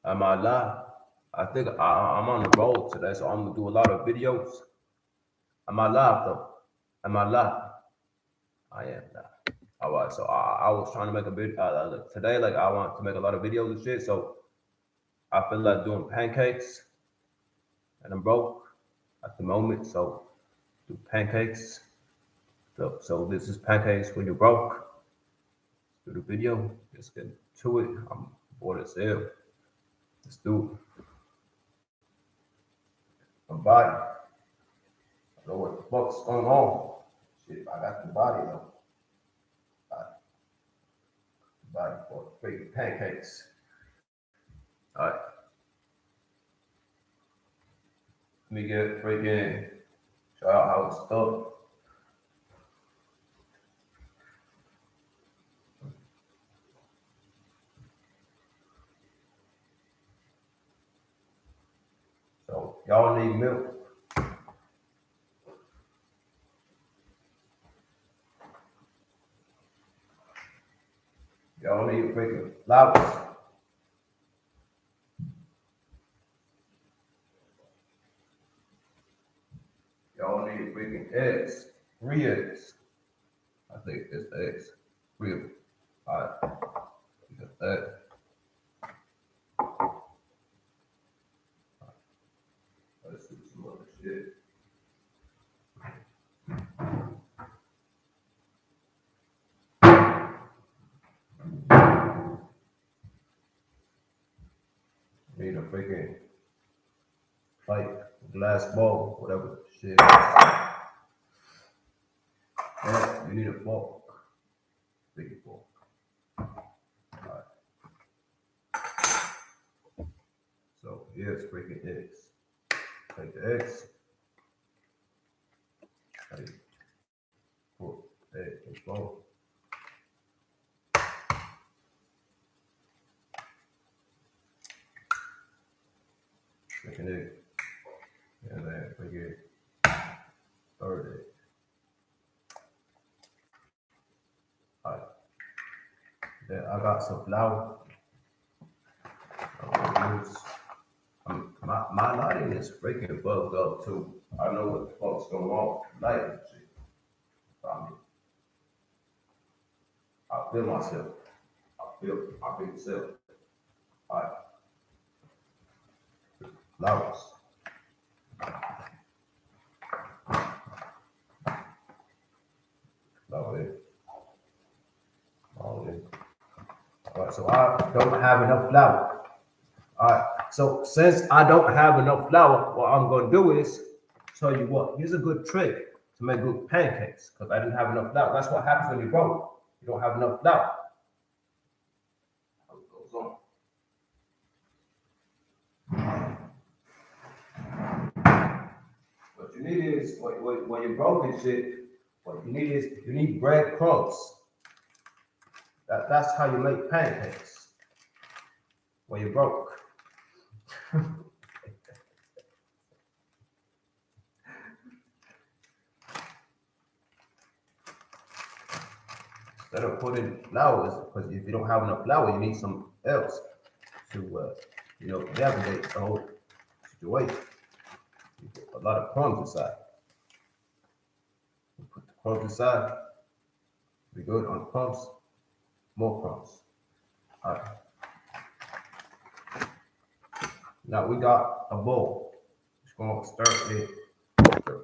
Am I live? I think I'm on the road today, so I'm gonna do a lot of videos. Am I live though? Am I live? I am live. All right, so I was trying to make a video today. Like I want to make a lot of videos and shit. So I feel like doing pancakes, and I'm broke at the moment. So do pancakes. So this is pancakes when you're broke. Do the video. Let's get to it. I'm bored as hell. Let's do it. My body. I don't know what the fuck's going on. Shit, I got the body though. Body, body for freaking pancakes. All right. Let me get freaking show out how it's stuck. So y'all need milk. Y'all need freaking flowers. Y'all need freaking eggs. 3 eggs. I think it's eggs. 3 of them. All right. We got that. Let's do some other shit. Need a freaking plate, glass bowl, whatever shit. Yeah, you need a fork. Big fork. Alright. So here's freaking eggs. Take the eggs. Take put egg in the bowl. Second egg. And then freaking third egg. Alright. Then I got some flour. My lighting is freaking bugged up too. I know what the fuck's going on. Lighting shit. I feel myself. I feel myself. Alright. Flowers. Flour in. All in. Alright, so I don't have enough flour. Alright, so since I don't have enough flour, what I'm gonna do is tell you what, here's a good trick to make good pancakes, because I didn't have enough flour. That's what happens when you're broke. You don't have enough flour. How it goes on. What you need is when you're broke and shit, what you need is you need breadcrumbs. That's how you make pancakes when you're broke. Instead of putting flowers, because if you don't have enough flour, you need something else to navigate the whole situation. You put a lot of crumbs inside. You put the crumbs inside. Be good on crumbs. More crumbs. All right. Now we got a bowl. Just gonna stir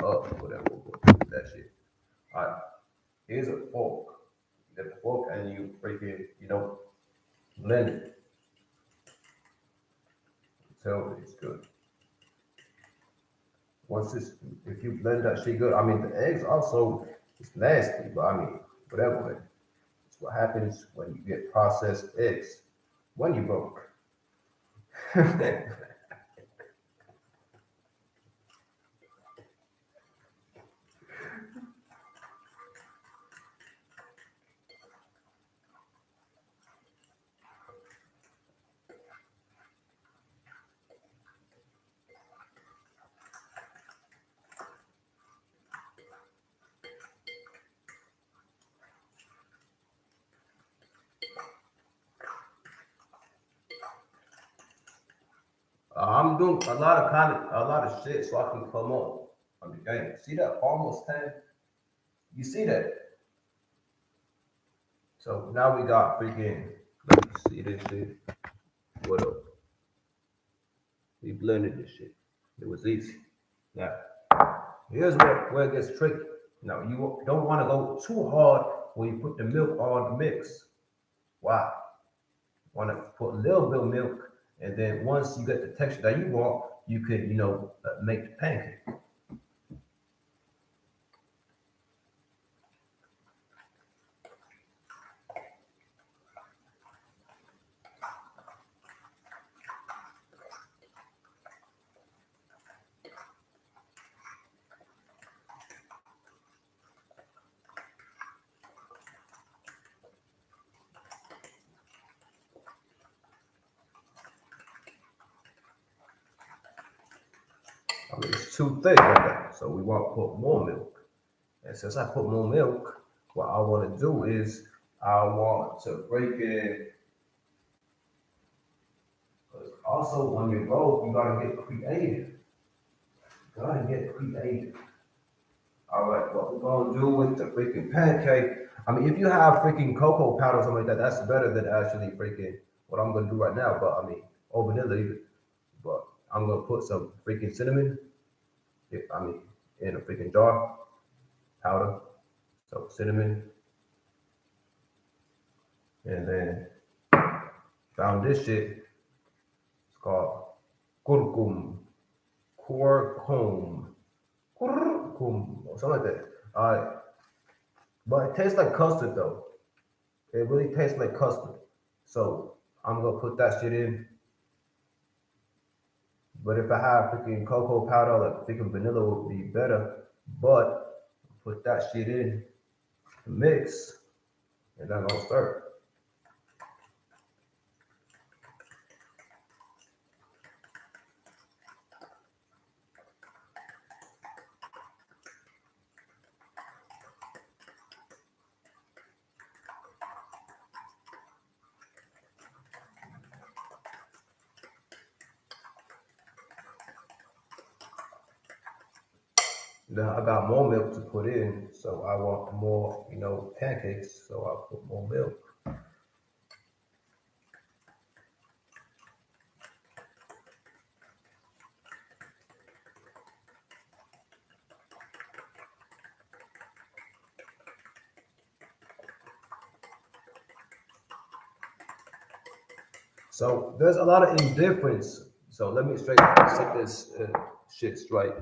up, whatever. We'll do that shit. All right. Here's a fork. You get the fork and you freaking, blend it. Tell it's good. If you blend that shit good, I mean, the eggs also, it's nasty, but I mean, whatever. It's what happens when you get processed eggs when you broke. I'm doing a lot of shit so I can come up on the game. See that almost 10? You see that? So now we got freaking. Let me see this shit. What up? We blended this shit. It was easy. Now here's where it gets tricky. Now you don't want to go too hard when you put the milk on the mix. Wow. Want to put a little bit of milk, and then once you get the texture that you want, you could make the pancake. I mean, it's too thick right now, so we want to put more milk. And since I put more milk, what I want to do is I want to break it. Also, when you roll, you gotta get creative. You gotta get creative. All right, what we're gonna do with the freaking pancake? I mean, if you have freaking cocoa powder or something like that, that's better than actually freaking what I'm gonna do right now. But I mean, or vanilla even. But I'm gonna put some freaking cinnamon. I mean, in a freaking jar, powder. So cinnamon, and then found this shit. It's called curcum, curcum, curcum, or something like that. All right, but it tastes like custard though. It really tastes like custard. So I'm gonna put that shit in. But if I have freaking cocoa powder, like freaking vanilla would be better. But put that shit in the mix, and then I'll start. Then I got more milk to put in, so I want more, pancakes. So I'll put more milk. So there's a lot of indifference. So let me set this shit straight.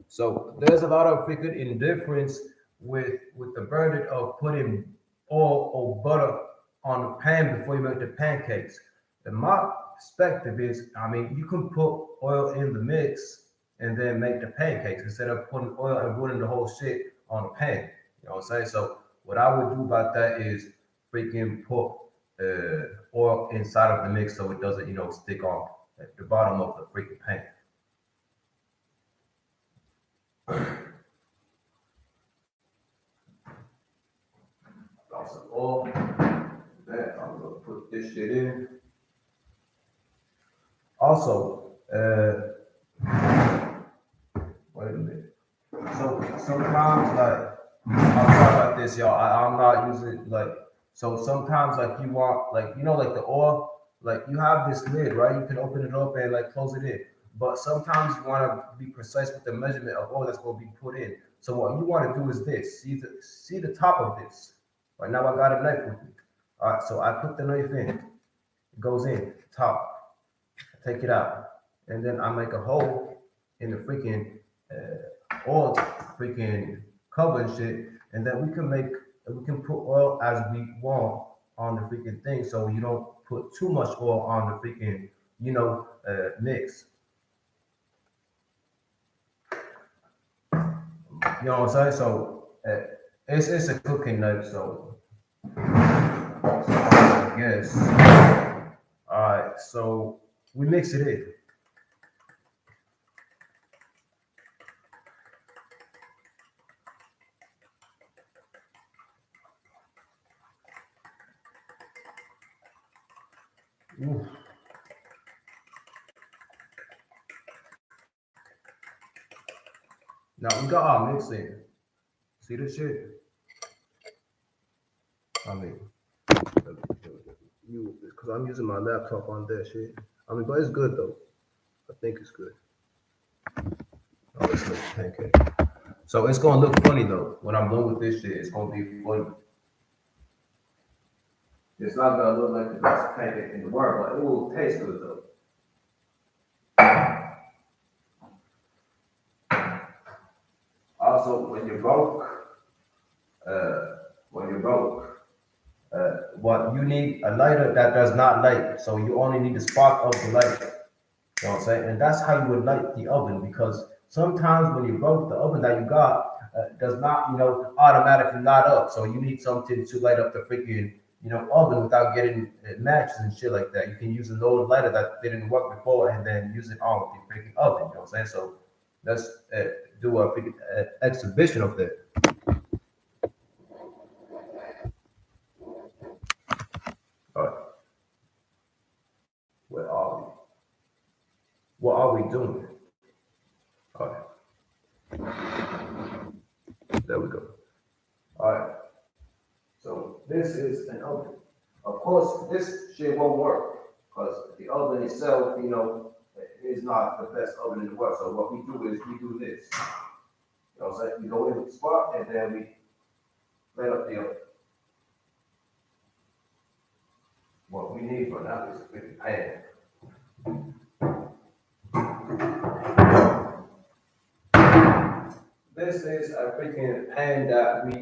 So there's a lot of freaking indifference with the verdict of putting oil or butter on the pan before you make the pancakes. And my perspective is, I mean, you can put oil in the mix and then make the pancakes instead of putting oil and ruining the whole shit on the pan. You know what I'm saying? So what I would do about that is freaking put oil inside of the mix so it doesn't, stick on at the bottom of the freaking pan. Got some oil. Then I'm gonna put this shit in. Also, wait a minute. So sometimes like I'm sorry about this, y'all. I'm not using like so sometimes like you want like like the oil, like you have this lid, right? You can open it up and like close it in. But sometimes you want to be precise with the measurement of oil that's going to be put in. So what you want to do is this. See the top of this. Right now I got a knife with me. All right, so I put the knife in. It goes in top. I take it out, and then I make a hole in the freaking oil freaking cover and shit, and then we can put oil as we want on the freaking thing, so you don't put too much oil on the freaking mix. You know what I'm saying? So it's a cooking knife, so I guess. All right, so we mix it in. Ooh. Now we got our mix in. See this shit? I mean, you because I'm using my laptop on that shit. I mean, but it's good though. I think it's good. Oh, let's make a pancake. So it's gonna look funny though when I'm done with this shit. It's gonna be funny. It's not gonna look like the best pancake in the world, but it will taste good though. Also, when you're broke, what you need a lighter that does not light. So you only need the spark of the lighter. You know what I'm saying? And that's how you would light the oven because sometimes when you broke the oven that you got does not, automatically light up. So you need something to light up the freaking, oven without getting matches and shit like that. You can use an old lighter that didn't work before and then use it on with the freaking oven. You know what I'm saying? So let's do a freaking exhibition of that. All right. Where are we? What are we doing? All right. There we go. All right. So this is an oven. Of course, this shit won't work because the oven itself, is not the best oven in the world. So what we do is we do this. You know what I'm saying? We go in the spot and then we light up the oven. What we need for now is a freaking pan. This is a freaking pan that we,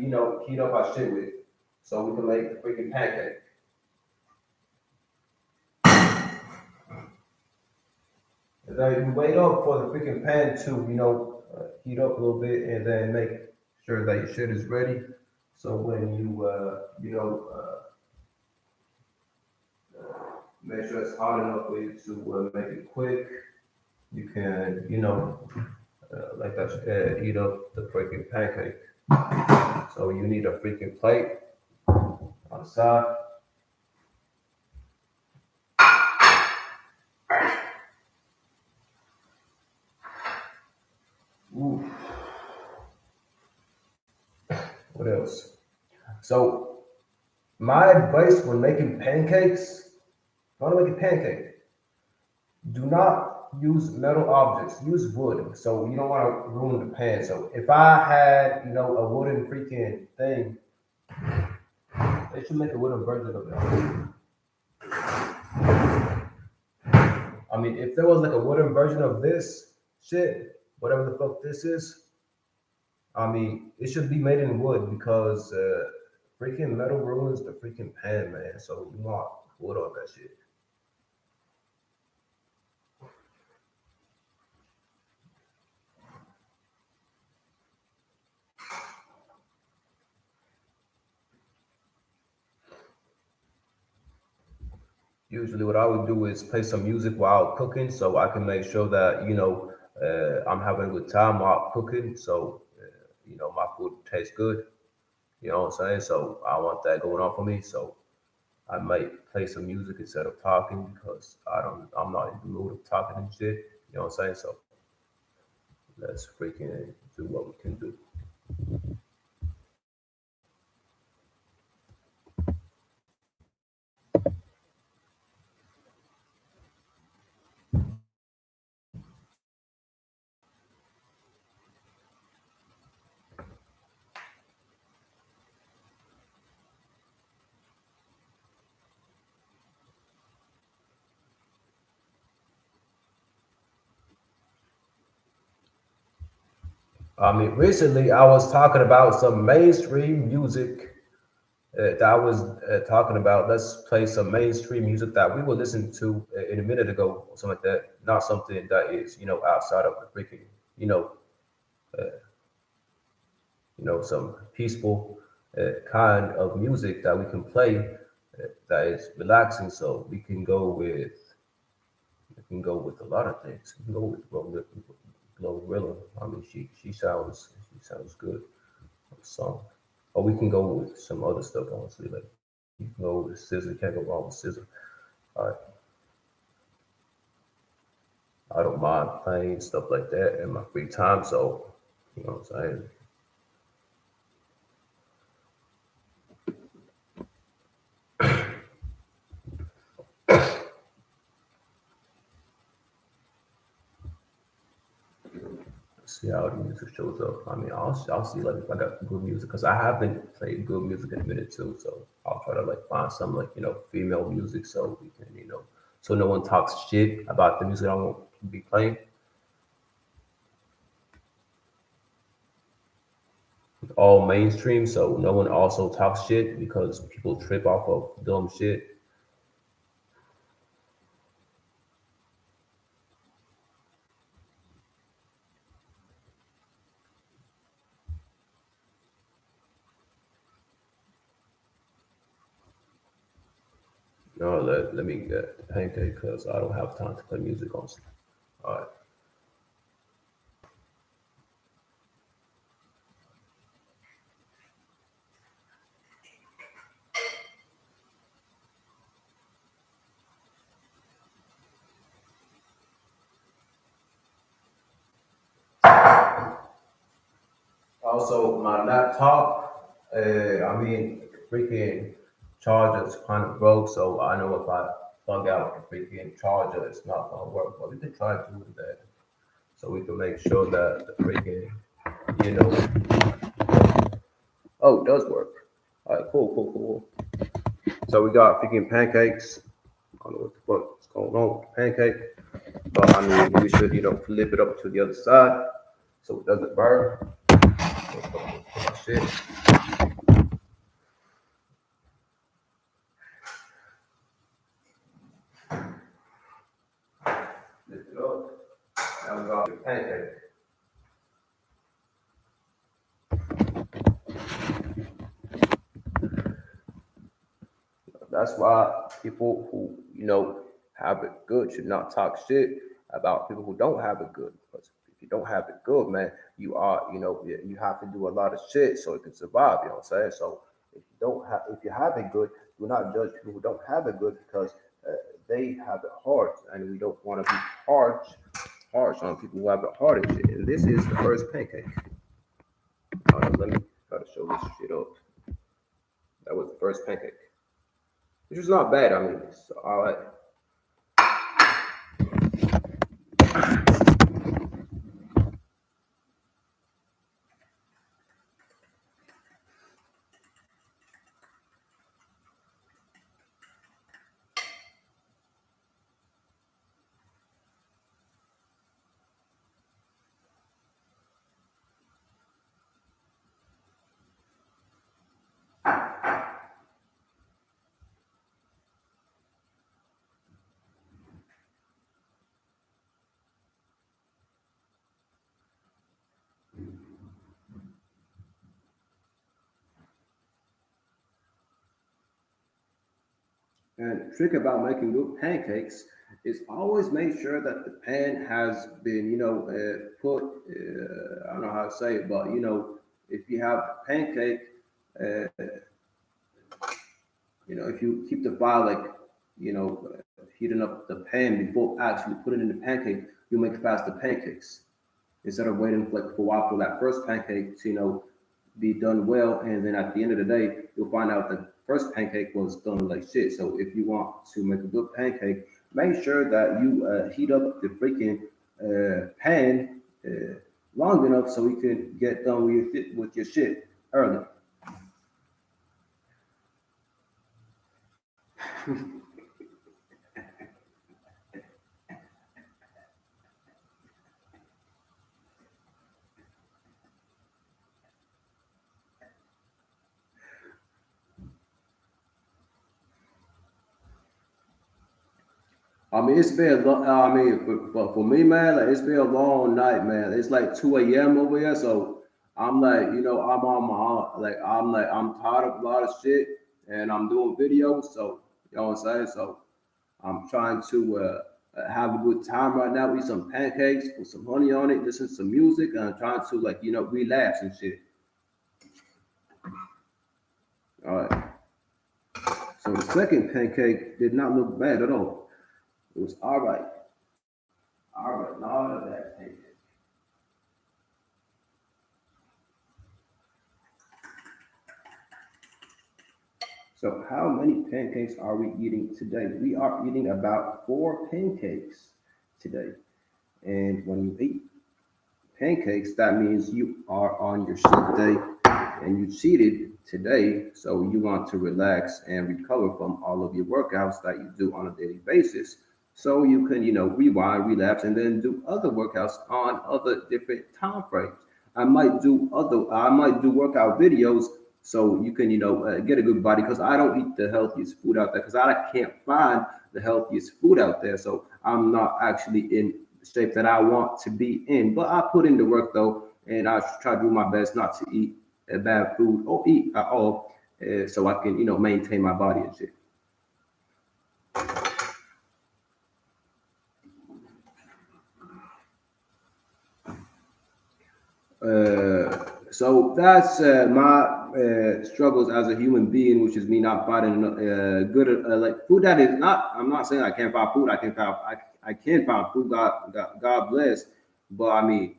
heat up our shit with. So we can make a freaking pancake. And then you wait up for the freaking pan to, heat up a little bit and then make sure that your shit is ready. So when you, make sure it's hot enough for you to make it quick, you can, like that, eat up the freaking pancake. So you need a freaking plate on the side. Ooh. What else? So my advice when making pancakes, when making pancake, do not use metal objects. Use wood. So you don't want to ruin the pan. So if I had, a wooden freaking thing, they should make a wooden version of it. I mean, if there was like a wooden version of this shit, whatever the fuck this is, I mean, it should be made in wood because freaking metal ruins the freaking pan, man. So you want wood on that shit. Usually, what I would do is play some music while cooking, so I can make sure that I'm having a good time while cooking. So my food tastes good. You know what I'm saying? So I want that going on for me. So I might play some music instead of talking because I'm not in the mood of talking and shit. You know what I'm saying? So let's freaking do what we can do. I mean, recently I was talking about some mainstream music that I was talking about. Let's play some mainstream music that we were listening to in a minute ago, or something like that. Not something that is, outside of the freaking, uh, some peaceful kind of music that we can play that is relaxing. So we can go with a lot of things. We can go with Glorilla. I mean, she sounds good on the song. Or we can go with some other stuff, honestly. Like you can go with Scissor. Can't go wrong with Scissor. All right. I don't mind playing stuff like that in my free time. So You know what I'm saying? See how the music shows up. I mean, I'll see like if I got good music because I haven't played good music in a minute too. So I'll try to like find some like female music so we can so no one talks shit about the music I won't be playing. All mainstream, so no one also talks shit because people trip off of dumb shit. No, let me get the pancake because I don't have time to play music on. All right. Also, my laptop, I mean, freaking charger's kind of broke, so I know if I plug out the freaking charger, it's not gonna work. But we can try to do that, so we can make sure that the freaking, you know, oh, it does work. All right, cool, cool, cool. So we got freaking pancakes. I don't know what the fuck is going on with the pancake, but I mean, we should, flip it up to the other side so it doesn't burn. Shit. Lift it up. Now we got the pancake. That's why people who have it good should not talk shit about people who don't have it good. Because if you don't have it good, man, you have to do a lot of shit so it can survive. You know what I'm saying? So if you have it good, do not judge people who don't have it good because they have it hard, and we don't want to be harsh on people who have it hard and shit. And this is the first pancake. Let me try to show this shit up. That was the first pancake, which was not bad. I mean, it's all right. And the trick about making good pancakes is always make sure that the pan has been, put. I don't know how to say it, but if you have a pancake, uh, if you keep the fire like, heating up the pan before actually putting in the pancake, you make faster pancakes instead of waiting like for a while for that first pancake to be done well, and then at the end of the day you'll find out that first pancake was done like shit. So if you want to make a good pancake, make sure that you heat up the freaking pan long enough so you can get done with your shit early. I mean, it's been. I mean, for me, man, like it's been a long night, man. It's like 2 a.m. over here, so I'm like, I'm on my own. Like, I'm tired of a lot of shit, and I'm doing videos, so you know what I'm saying. So I'm trying to have a good time right now. Eat some pancakes, put some honey on it, listen to some music, and I'm trying to like, relax and shit. All right. So the second pancake did not look bad at all. It was all right. All right, not of that pancake. So, how many pancakes are we eating today? We are eating about 4 pancakes today. And when you eat pancakes, that means you are on your cheat day and you cheated today. So, you want to relax and recover from all of your workouts that you do on a daily basis. So, you can, rewind, relapse, and then do other workouts on other different time frames. I might do workout videos so you can, get a good body because I don't eat the healthiest food out there because I can't find the healthiest food out there. So I'm not actually in shape that I want to be in. But I put in the work though, and I try to do my best not to eat bad food or eat at all, so I can, maintain my body and shit. So that's my struggles as a human being, which is me not finding good like food that is not. I'm not saying I can't find food. I can find food. God bless. But I mean,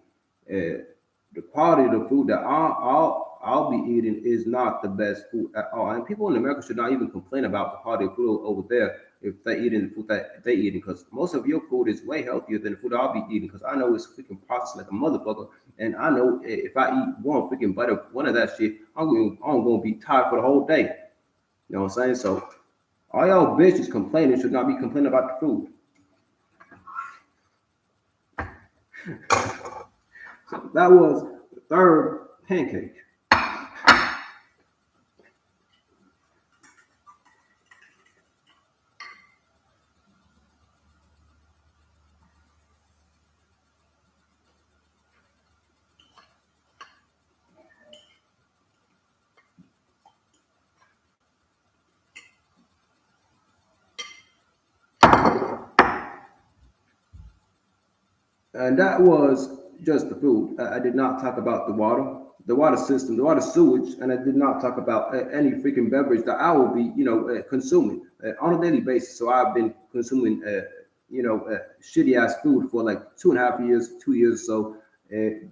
the quality of the food that I'll be eating is not the best food at all. And people in America should not even complain about the quality of food over there if they eating the food that they eating, because most of your food is way healthier than the food I'll be eating, because I know it's freaking processed like a motherfucker. And I know if I eat one freaking bite of one of that shit, I'm gonna be tired for the whole day. You know what I'm saying? So all y'all bitches complaining should not be complaining about the food. So that was the third pancake. And that was just the food. I did not talk about the water system, the water sewage, and I did not talk about any freaking beverage that I will be, consuming on a daily basis. So I've been consuming, shitty ass food for like 2.5 years, 2 years. So,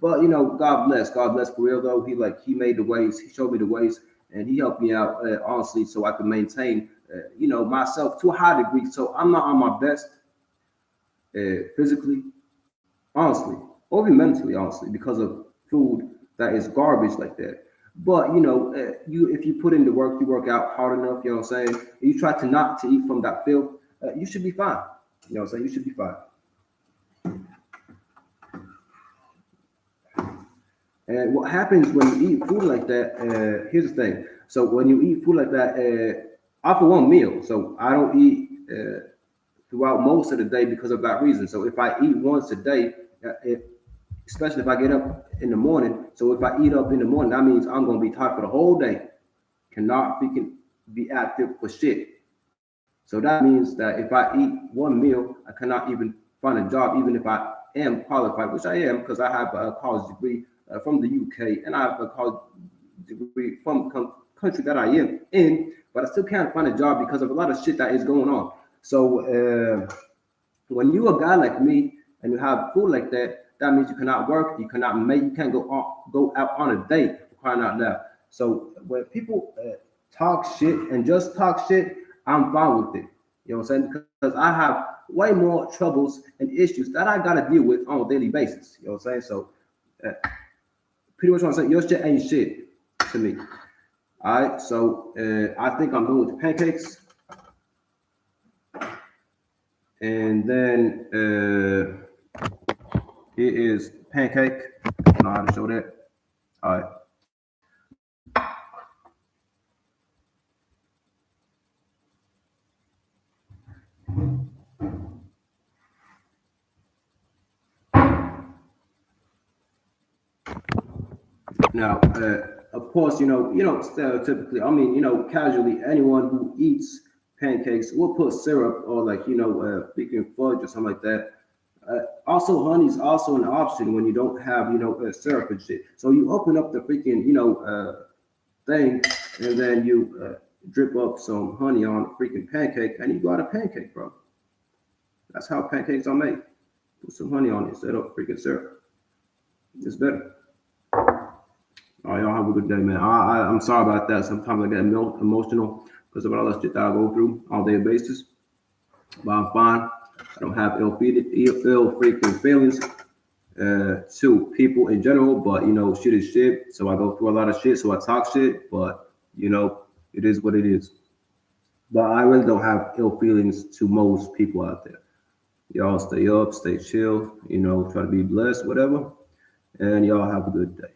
but God bless for real though. He made the ways, he showed me the ways, and he helped me out honestly, so I could maintain, myself to a high degree. So I'm not on my best physically, honestly, or even mentally, honestly, because of food that is garbage like that. But you if you put in the work, you work out hard enough. You know what I'm saying? You try to not to eat from that filth. You should be fine. You know what I'm saying? You should be fine. And what happens when you eat food like that? Here's the thing. So when you eat food like that, I for one meal. So I don't eat throughout most of the day because of that reason. So if I eat once a day, especially if I get up in the morning. So if I eat up in the morning, that means I'm gonna be tired for the whole day. Cannot freaking be active for shit. So that means that if I eat one meal, I cannot even find a job, even if I am qualified, which I am because I have a college degree from the UK and I have a college degree from country that I am in, but I still can't find a job because of a lot of shit that is going on. So when you a guy like me and you have food like that, that means you cannot work, you can't go out on a date, for crying out loud. So when people talk shit and just talk shit, I'm fine with it. You know what I'm saying? Because I have way more troubles and issues that I gotta deal with on a daily basis. You know what I'm saying? So pretty much what I'm saying, your shit ain't shit to me. All right, so I think I'm doing with the pancakes. And then it is pancake. I don't know how to show that. All right. Now, of course, stereotypically, I mean, casually, anyone who eats pancakes will put syrup or like, freaking fudge or something like that. Also, honey is also an option when you don't have, syrup and shit. So you open up the freaking, thing, and then you drip up some honey on a freaking pancake, and you got a pancake, bro. That's how pancakes are made. Put some honey on it instead of freaking syrup. It's better. All right, y'all have a good day, man. I'm sorry about that. Sometimes I get emotional, because of all the shit that I go through on a daily basis. But I'm fine. I don't have ill freaking feelings to people in general, but shit is shit. So I go through a lot of shit, so I talk shit, but it is what it is. But I really don't have ill feelings to most people out there. Y'all stay up, stay chill, try to be blessed, whatever. And y'all have a good day.